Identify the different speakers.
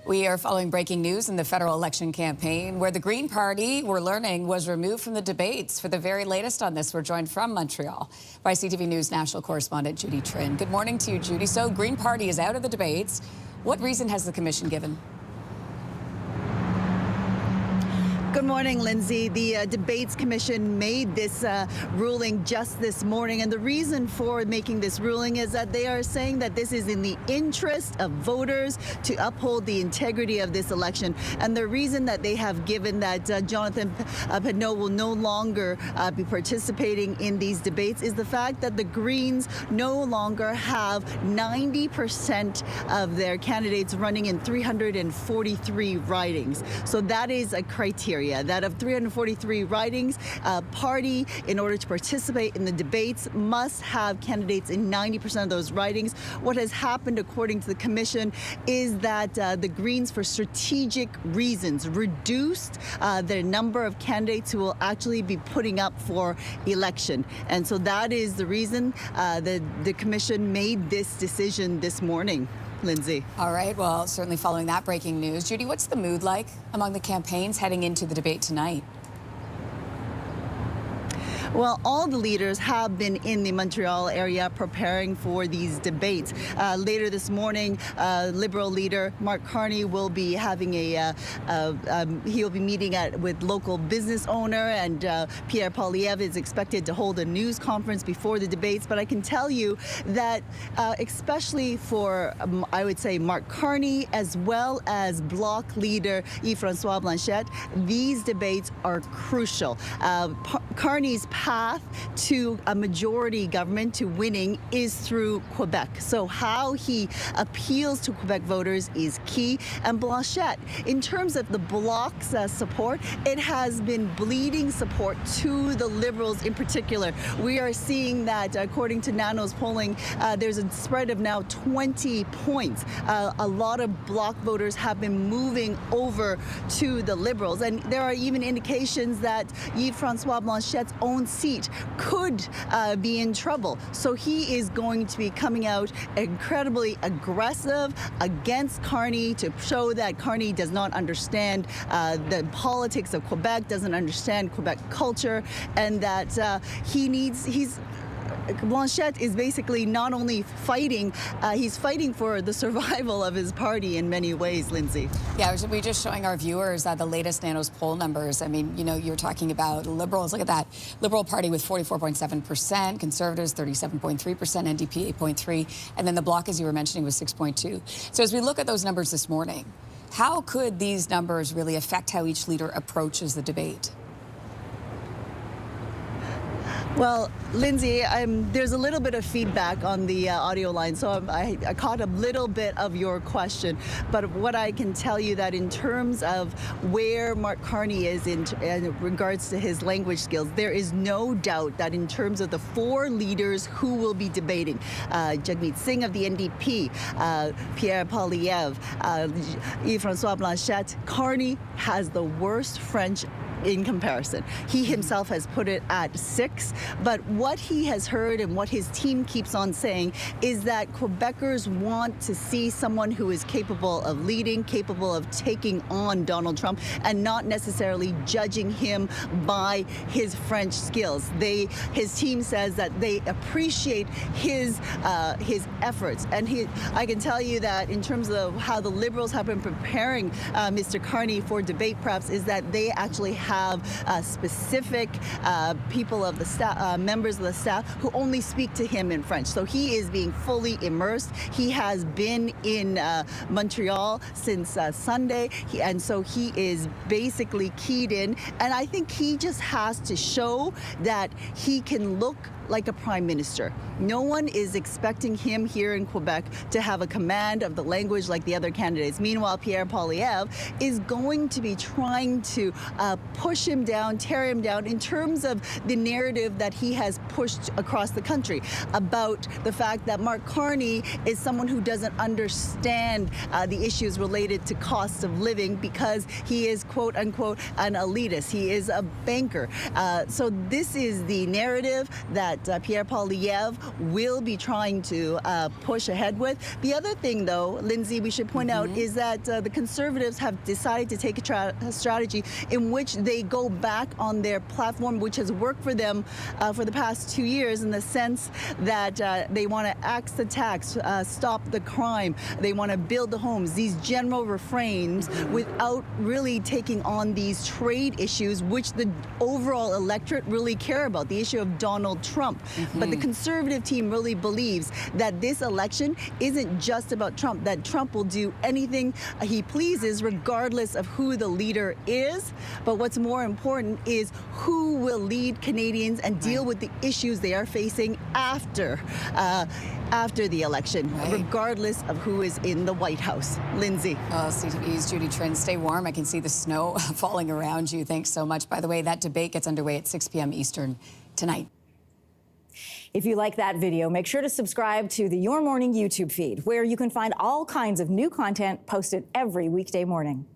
Speaker 1: We are following breaking news in the federal election campaign where the Green Party, we're learning, was removed from the debates. For the very latest on this, we're joined from Montreal by CTV News national correspondent Judy Trin. Good morning to you, Judy. So Green Party is out of the debates. What reason has the commission given?
Speaker 2: Good morning, Lindsay. The Debates Commission made this ruling just this morning, and the reason for making this ruling is that they are saying that this is in the interest of voters to uphold the integrity of this election. And the reason that they have given that Jonathan Penneau will no longer be participating in these debates is the fact that the Greens no longer have 90% of their candidates running in 343 ridings. So that is a criteria. That of 343 ridings, a party, in order to participate in the debates, must have candidates in 90% of those ridings. What has happened, according to the commission, is that the Greens, for strategic reasons, reduced the number of candidates who will actually be putting up for election. And so that is the reason that the commission made this decision this morning. Lindsay.
Speaker 1: All right, well, certainly following that breaking news. Judy, what's the mood like among the campaigns heading into the debate tonight?
Speaker 2: Well, all the leaders have been in the Montreal area preparing for these debates. Later this morning, Liberal leader Mark Carney will be having he'll be meeting with local business owner, and Pierre Poilievre is expected to hold a news conference before the debates. But I can tell you that especially for, I would say, Mark Carney, as well as Bloc leader Yves-François Blanchet, these debates are crucial. Carney's path to a majority government, to winning, is through Quebec. So how he appeals to Quebec voters is key. And Blanchet, in terms of the Bloc's support, it has been bleeding support to the Liberals in particular. We are seeing that, according to Nano's polling, there's a spread of now 20 points. A lot of Bloc voters have been moving over to the Liberals. And there are even indications that Yves-François Blanchet's own seat could be in trouble. So he is going to be coming out incredibly aggressive against Carney to show that Carney does not understand the politics of Quebec, doesn't understand Quebec culture, and that Blanchet is basically not only fighting, he's fighting for the survival of his party in many ways, Lindsay.
Speaker 1: Yeah, we're just showing our viewers the latest Nano's poll numbers. I mean, you know, you're talking about Liberals. Look at that. Liberal Party with 44.7%, Conservatives 37.3%, NDP 8.3%, and then the Bloc, as you were mentioning, was 6.2%. So as we look at those numbers this morning, how could these numbers really affect how each leader approaches the debate?
Speaker 2: Well, Lindsay, there's a little bit of feedback on the audio line, so I caught a little bit of your question. But what I can tell you that in terms of where Mark Carney is in regards to his language skills, there is no doubt that in terms of the four leaders who will be debating, Jagmeet Singh of the NDP, Pierre Poilievre, Yves-François Blanchet, Carney has the worst French in comparison. He himself has put it at 6, but what he has heard and what his team keeps on saying is that Quebecers want to see someone who is capable of leading, capable of taking on Donald Trump, and not necessarily judging him by his French skills. His team says that they appreciate his efforts, and I can tell you that in terms of how the Liberals have been preparing Mr. Carney for debate, perhaps, is that they actually have specific people of the staff, members of the staff, who only speak to him in French. So he is being fully immersed. He has been in Montreal since Sunday, and so he is basically keyed in. And I think he just has to show that he can look like a prime minister. No one is expecting him here in Quebec to have a command of the language like the other candidates. Meanwhile, Pierre Poilievre is going to be trying to push him down, tear him down in terms of the narrative that he has pushed across the country about the fact that Mark Carney is someone who doesn't understand the issues related to cost of living because he is, quote unquote, an elitist. He is a banker. So this is the narrative that Pierre Poilievre will be trying to push ahead with. The other thing, though, Lindsay, we should point out is that the Conservatives have decided to take a strategy in which they go back on their platform, which has worked for them for the past 2 years, in the sense that they want to axe the tax, stop the crime, they want to build the homes, these general refrains, without really taking on these trade issues, which the overall electorate really care about, the issue of Donald Trump. But the Conservative team really believes that this election isn't just about Trump, that Trump will do anything he pleases regardless of who the leader is. But what's more important is who will lead Canadians and deal with the issues they are facing after the election, regardless of who is in the White House. Lindsay.
Speaker 1: CTV's Judy Trin, stay warm. I can see the snow falling around you. Thanks so much. By the way, that debate gets underway at 6 p.m. Eastern tonight.
Speaker 3: If you like that video, make sure to subscribe to the Your Morning YouTube feed, where you can find all kinds of new content posted every weekday morning.